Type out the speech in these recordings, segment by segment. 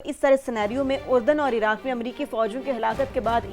इस तरह सिनेरियो में उर्दन और इराक में अमरीकी फौजियों की हलाकत के बाद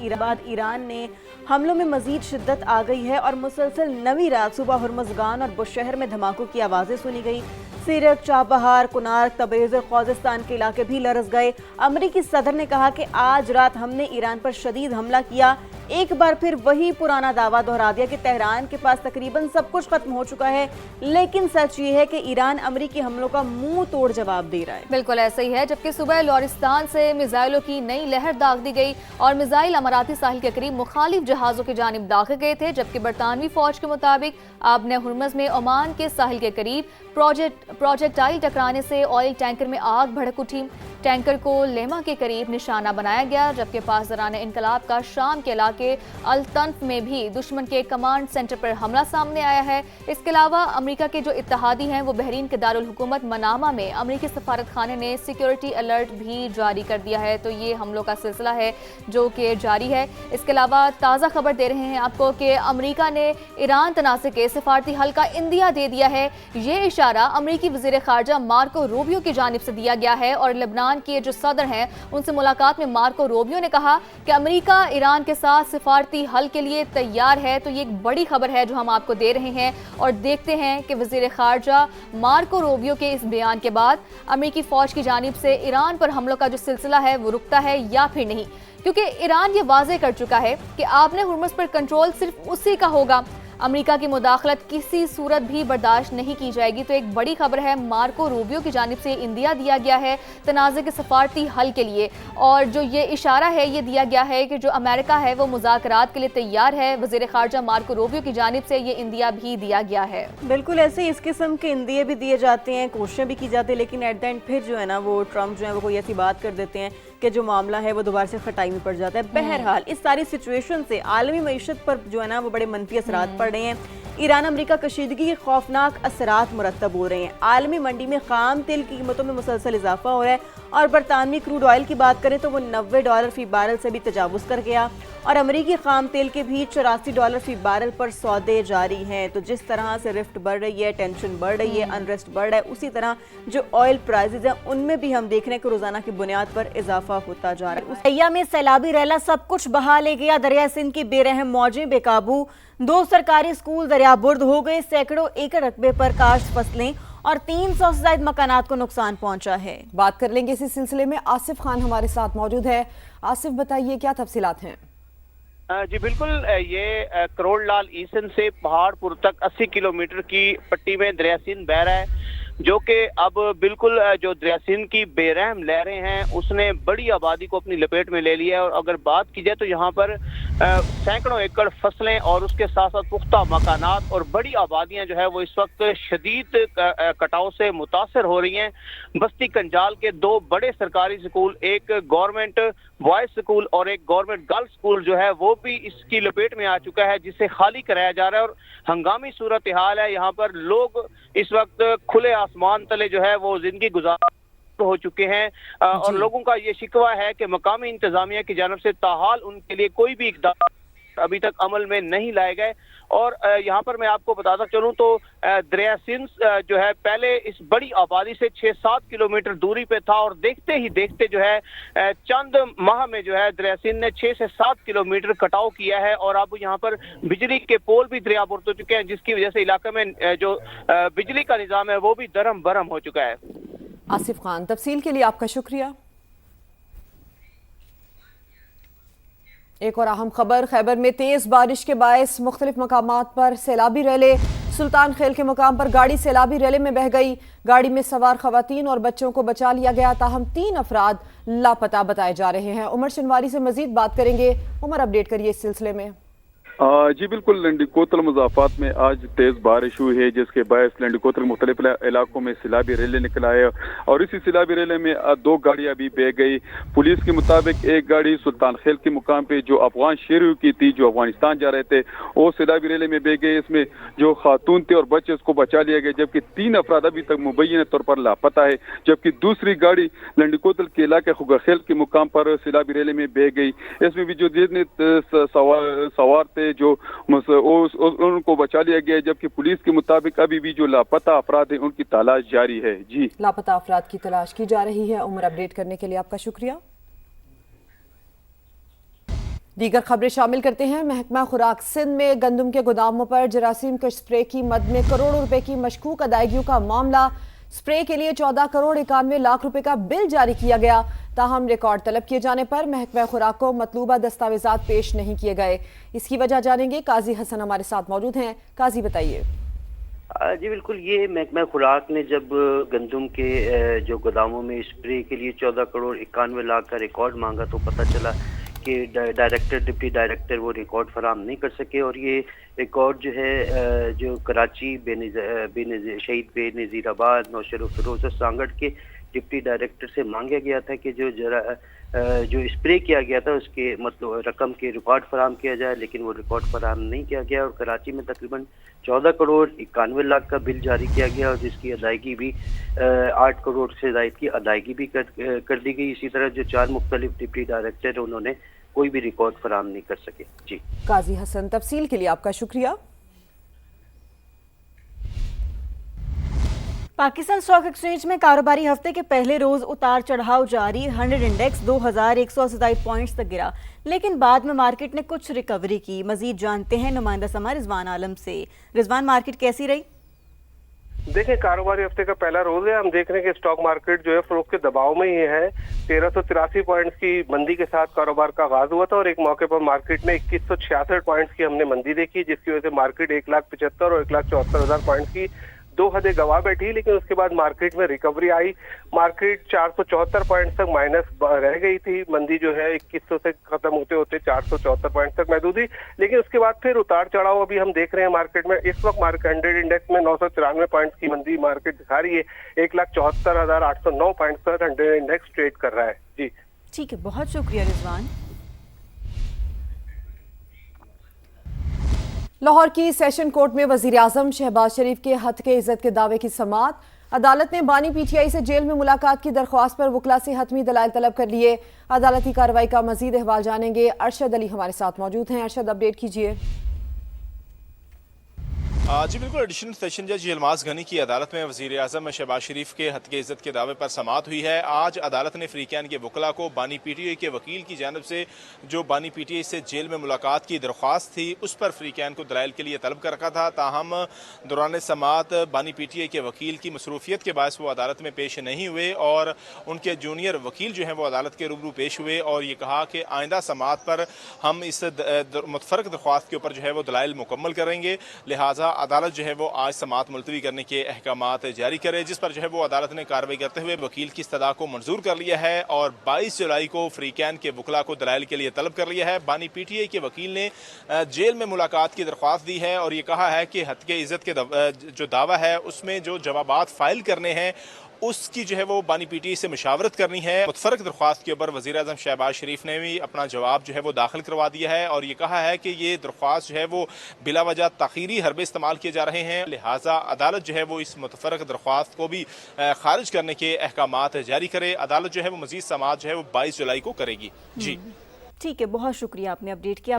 ईरान ने हमलों में मजीद शिद्दत आ गई है और मुसलसल नवी रात सुबह हुर्मुज़गान और बुशहर में धमाकों की आवाज़ें सुनी गई। सीरक, चाबहार, कुनार, तबरेज़ और ख़ुज़ेस्तान के इलाके भी लरज़ गए। अमरीकी सदर ने कहा कि आज रात हमने ईरान पर शदीद हमला किया। एक बार फिर वही पुराना दावा दोहरा दिया कि तेहरान के पास तकरीबन सब कुछ खत्म हो चुका है, लेकिन सच ये है कि ईरान अमरीकी हमलों का मुंह तोड़ जवाब दे रहा है। बिल्कुल ऐसा ही है। जबकि सुबह लॉरिस्तान से मिसाइलों की नई लहर दाग दी गई और मिसाइल अमाराती साहिल के करीब मुखालिफ जहाजों की जानिब दागे गए थे। जबकि बरतानवी फौज के मुताबिक आबने हुर्मुज़ में ओमान के साहिल के करीब प्रोजेक्टाइल टकराने से ऑयल टैंकर में आग भड़क उठी। टैंकर को लेमा के करीब निशाना बनाया गया। जबकि पासदारान इनकलाब का शाम के इलाके अल तन्फ में भी दुश्मन के कमांड सेंटर पर हमला सामने आया है। इसके अलावा अमेरिका के जो इत्तेहादी हैं वो बहरीन के दारुल हुकूमत मनामा में अमेरिकी सफारत खाने ने सिक्योरिटी अलर्ट भी जारी कर दिया है। तो ये हमलों का सिलसिला है जो कि जारी है। इसके अलावा ताज़ा खबर दे रहे हैं आपको कि अमेरिका ने ईरान तनाज़े के सिफारती हल का इंदिया दे दिया है। ये इशारा अमेरिकी वज़ीर ख़ारजा मार्को रूबियो की जानिब से दिया गया है और लेबनान के जो सदर हैं उनसे मुलाकात में मार्को रूबियो ने कहा कि अमेरिका ईरान के साथ सिफारती हल के लिए तैयार है। तो ये एक बड़ी खबर है जो हम आपको दे रहे हैं और देखते हैं कि वज़ीर ख़ारजा मार्को रूबियो के इस बयान के बाद अमेरिकी फ़ौज की जानिब से ईरान पर हमलों का जो सिलसिला है वो रुकता है या फिर नहीं, क्योंकि ईरान ये वाज़ेह कर चुका है कि आपने हुर्मुज़ पर कंट्रोल सिर्फ उसी का होगा। अमेरिका की मुदाखलत किसी सूरत भी बर्दाश्त नहीं की जाएगी। तो एक बड़ी खबर है, मार्को रूबियो की जानिब से इंदिया दिया गया है तनाज़े के सफारती हल के लिए और जो ये इशारा है ये दिया गया है कि जो अमेरिका है वो मुज़ाकरात के लिए तैयार है। वज़ीर ख़ारजा मार्को रूबियो की जानिब से ये इंदिया भी दिया गया है। बिल्कुल ऐसे ही इस किस्म के इंदिये भी दिए जाते हैं, कोशिशें भी की जाती है, लेकिन एट द एंड फिर जो है ना वो ट्रम्प जो है वो कोई ऐसी बात कर देते हैं कि जो मामला है वो दोबारा से खटाई में पड़ जाता है। बहरहाल इस सारी सिचुएशन से आलमी मईशत पर जो है ना वो बड़े मनफी असरात पड़ रहे हैं। ईरान अमेरिका कशीदगी के खौफनाक असरात मुरतब हो रहे हैं। आलमी मंडी में खाम तेल की कीमतों में मुसलसल इजाफा हो रहा है और बरतानवी क्रूड ऑयल की बात करें तो वो $90 फी बैरल से भी तजावुज़ कर गया और अमेरिकी खाम तेल के भी $84 फी बैरल पर सौदे जारी हैं। तो जिस तरह से रिफ्ट बढ़ रही है, टेंशन बढ़ रही है, अनरेस्ट बढ़ रहा है, उसी तरह जो ऑयल प्राइसेज हैं उनमें भी हम देख रहे हैं कि रोजाना की बुनियाद पर इजाफा होता जा रहा है। उसैया में सैलाबी रैला सब कुछ बहा ले गया। दरिया सिंध की बेरहम मौजें बेकाबू, 2 सरकारी स्कूल दरियाबुर्द हो गए, सैकड़ों एकड़ रकबे पर काश्त फसलें और 300 से ज्यादा मकानात को नुकसान पहुंचा है। बात कर लेंगे इसी सिलसिले में। आसिफ खान हमारे साथ मौजूद है। आसिफ बताइए क्या तफसीलात हैं? जी बिल्कुल, ये करोड़ लाल ईसन से पहाड़पुर तक 80 किलोमीटर की पट्टी में दरिया सिंध बह रहा है, जो कि अब बिल्कुल जो दरिया सिंध की बेरहम लहरें हैं उसने बड़ी आबादी को अपनी लपेट में ले लिया है। और अगर बात की जाए तो यहाँ पर सैकड़ों एकड़ फसलें और उसके साथ साथ पुख्ता मकानात और बड़ी आबादियाँ जो है वो इस वक्त शदीद कटाव से मुतासर हो रही हैं। बस्ती कंजाल के 2 बड़े सरकारी स्कूल, एक गवर्नमेंट बॉयज स्कूल और एक गवर्नमेंट गर्ल्स स्कूल जो है वो भी इसकी लपेट में आ चुका है, जिसे खाली कराया जा रहा है। और हंगामी सूरत हाल है, यहाँ पर लोग इस वक्त खुले आसमान तले जो है वो जिंदगी गुजार हो चुके हैं और लोगों का ये शिकवा है कि मकामी इंतजामिया की जानब से ताहाल उनके लिए कोई भी इक़दाम अभी तक अमल में नहीं लाए गए। और यहाँ पर मैं आपको बताता चलूँ तो दरिया सिंध जो है पहले इस बड़ी आबादी से 6-7 किलोमीटर दूरी पे था और देखते ही देखते जो है चंद माह में जो है दरिया सिंध ने 6 से 7 किलोमीटर कटाव किया है और अब यहाँ पर बिजली के पोल भी दरियाबुर्द हो चुके हैं, जिसकी वजह से इलाके में जो बिजली का निज़ाम है वो भी दरम बरम हो चुका है। आसिफ खान, तफसील के लिए आपका शुक्रिया। एक और अहम खबर, खैबर में तेज बारिश के बायस मुख्तलिफ मकामात पर सैलाबी रैले। सुल्तान खेल के मुकाम पर गाड़ी सैलाबी रैले में बह गई। गाड़ी में सवार खवातीन और बच्चों को बचा लिया गया, ताहम 3 अफराद लापता बताए जा रहे हैं। उमर शनवारी से मजीद बात करेंगे। उमर, अपडेट करिए इस सिलसिले में। जी बिल्कुल, लंडीकोतल मुजाफात में आज तेज बारिश हुई है, जिसके बायस लंडीकोतल मुख्तलिफ इलाकों में सैलाबी रैले निकला है और इसी सैलाबी रैले में 2 गाड़ियां भी बह गई। पुलिस के मुताबिक एक गाड़ी सुल्तान खेल के मुकाम पे जो अफगान शेरों की थी, जो अफगानिस्तान जा रहे थे, वो सैलाबी रैले में बह गए। इसमें जो खातून थे और बच्चे उसको बचा लिया गया, जबकि 3 अफराद अभी तक मुबैना तौर पर लापता है। जबकि दूसरी गाड़ी लंडीकोतल के इलाके खुगा खेल के मुकाम पर सैलाबी रैले में बह गई। इसमें भी जो जितने सवार थे थे उनको बचा लिया गया, जबकि पुलिस के मुताबिक अभी भी जो लापता अफराद हैं उनकी तलाश जारी है। जी, लापता अफराद की तलाश की जा रही है। उम्र अपडेट करने के लिए आपका शुक्रिया। दीगर खबरें शामिल करते हैं। महकमा खुराक सिंध में गंदम के गोदामों पर जरासीम के स्प्रे की मद में करोड़ों रुपए की मशकूक अदायगियों का मामला। स्प्रे के लिए 14 करोड़ 91 लाख रुपए का बिल जारी किया गया, ताहम रिकॉर्ड तलब किए जाने पर महकमा खुराक को मतलूबा दस्तावेजात पेश नहीं किए गए। इसकी वजह जानेंगे। काजी हसन हमारे साथ मौजूद हैं। काजी बताइए। जी बिल्कुल, ये महकमा खुराक ने जब गंदम के जो गोदामों में स्प्रे के लिए 14 करोड़ 91 लाख का रिकॉर्ड मांगा तो पता चला कि डायरेक्टर डिप्टी डायरेक्टर वो रिकॉर्ड फराहम नहीं कर सके, और ये रिकॉर्ड जो है जो कराची शहीद बेनज़ीराबाद नौशर फिरोज सांगड़ के डिप्टी डायरेक्टर से मांगा गया था कि जो स्प्रे किया गया था उसके मतलब रकम के रिकॉर्ड फराहम किया जाए, लेकिन वो रिकॉर्ड फराहम नहीं किया गया और कराची में तकरीबन 14 करोड़ 91 लाख का बिल जारी किया गया और जिसकी अदायगी भी 8 करोड़ से ज़ायद की अदायगी भी कर दी गई। इसी तरह जो 4 मुख्तलिफ डिप्टी डायरेक्टर उन्होंने कोई भी रिकॉर्ड फराहम नहीं कर सके। जी, काजी हसन, तफसील के लिए आपका शुक्रिया। पाकिस्तान स्टॉक एक्सचेंज में कारोबारी हफ्ते के पहले रोज उतार चढ़ाव जारी। 100 इंडेक्स 2187 पॉइंट्स तक गिरा, लेकिन बाद में मार्केट ने कुछ रिकवरी की। मजीद जानते हैं नुमाइंदा समा रिजवान आलम से। रिजवान, मार्केट कैसी रही? देखें, कारोबारी हफ्ते का पहला रोज है। हम देख रहे हैं कि स्टॉक मार्केट जो है फरोख्त के दबाव में ही है। 1383 पॉइंट्स की मंदी के साथ कारोबार का आगाज हुआ था और एक मौके पर मार्केट ने 2166 पॉइंट्स की हमने मंदी देखी, जिसकी वजह से मार्केट 1,75,000 और 1,74,000 पॉइंट्स की 2 हदें गवा बैठी, लेकिन उसके बाद मार्केट में रिकवरी आई। मार्केट 474 पॉइंट तक माइनस रह गई थी। मंदी जो है 2100 से खत्म होते होते 474 पॉइंट तक महदूद हुई, लेकिन उसके बाद फिर उतार चढ़ाव अभी हम देख रहे हैं मार्केट में। इस वक्त मार्केट 100 इंडेक्स में 994 पॉइंट की मंदी मार्केट दिखा रही है। 1,74,809 पॉइंट पर 100 इंडेक्स ट्रेड कर रहा है। जी ठीक है, बहुत शुक्रिया रिजवान। लाहौर की सेशन कोर्ट में वजीर आजम शहबाज शरीफ के हत्के इज्जत के दावे की समाअत। अदालत ने बानी पीटीआई से जेल में मुलाकात की दरख्वास्त पर वकला से हतमी दलाइल तलब कर लिए। अदालती कार्रवाई का मजीद अहवाल जानेंगे। अरशद अली हमारे साथ मौजूद हैं। अरशद, अपडेट कीजिए। जी बिल्कुल, एडिशनल सेशन जज यलमाज गनी की अदालत में वज़ीर आज़म शहबाज शरीफ के हत्के इज़्ज़त के दावे पर समाअत हुई है। आज अदालत ने फ्रीकैन के वकला को बानी पीटीआई के वकील की जानिब से जो बानी पीटीआई से जेल में मुलाकात की दरख्वास्त थी उस पर फ्रीकैन को दलाइल के लिए तलब कर रखा था। ताहम दौरान समाअत बानी पीटीआई के वकील की मसरूफियत के बायस वो अदालत में पेश नहीं हुए और उनके जूनियर वकील जो हैं वो अदालत के रूबरू पेश हुए और ये कहा कि आइंदा समाअत पर हम इस मुतफरक दरख्वास्त के ऊपर जो है वो दलाइल मुकम्मल करेंगे, लिहाजा अदालत जो है वो आज समाअत मुलतवी करने के अहकामात जारी करे, जिस पर जो है वो अदालत ने कार्रवाई करते हुए वकील की इस्तदा को मंजूर कर लिया है और 22 जुलाई को फ्रीकैन के वकला को दलाइल के लिए तलब कर लिया है। बानी पीटीआई के वकील ने जेल में मुलाकात की दरख्वास्त दी है और ये कहा है कि हत्के इज़्ज़त के जो दावा है उसमें जो जवाबात फाइल करने हैं उसकी जो है वो बानी पीटीआई से मुशावरत करनी है। मुतफरक दरख्वास्त के ऊपर वज़ीर आज़म शहबाज शरीफ ने भी अपना जवाब जो है वो दाखिल करवा दिया है और ये कहा है कि ये दरख्वास्त जो है वो बिला वजह ताख़ीरी हरबे इस्तेमाल किए जा रहे हैं, लिहाजा अदालत जो है वो इस मुतफरक दरख्वास्त को भी खारिज करने के अहकामात जारी करे। अदालत जो है वो मज़ीद समाअत जो है वो 22 जुलाई को करेगी। जी ठीक है, बहुत शुक्रिया, आपने अपडेट किया।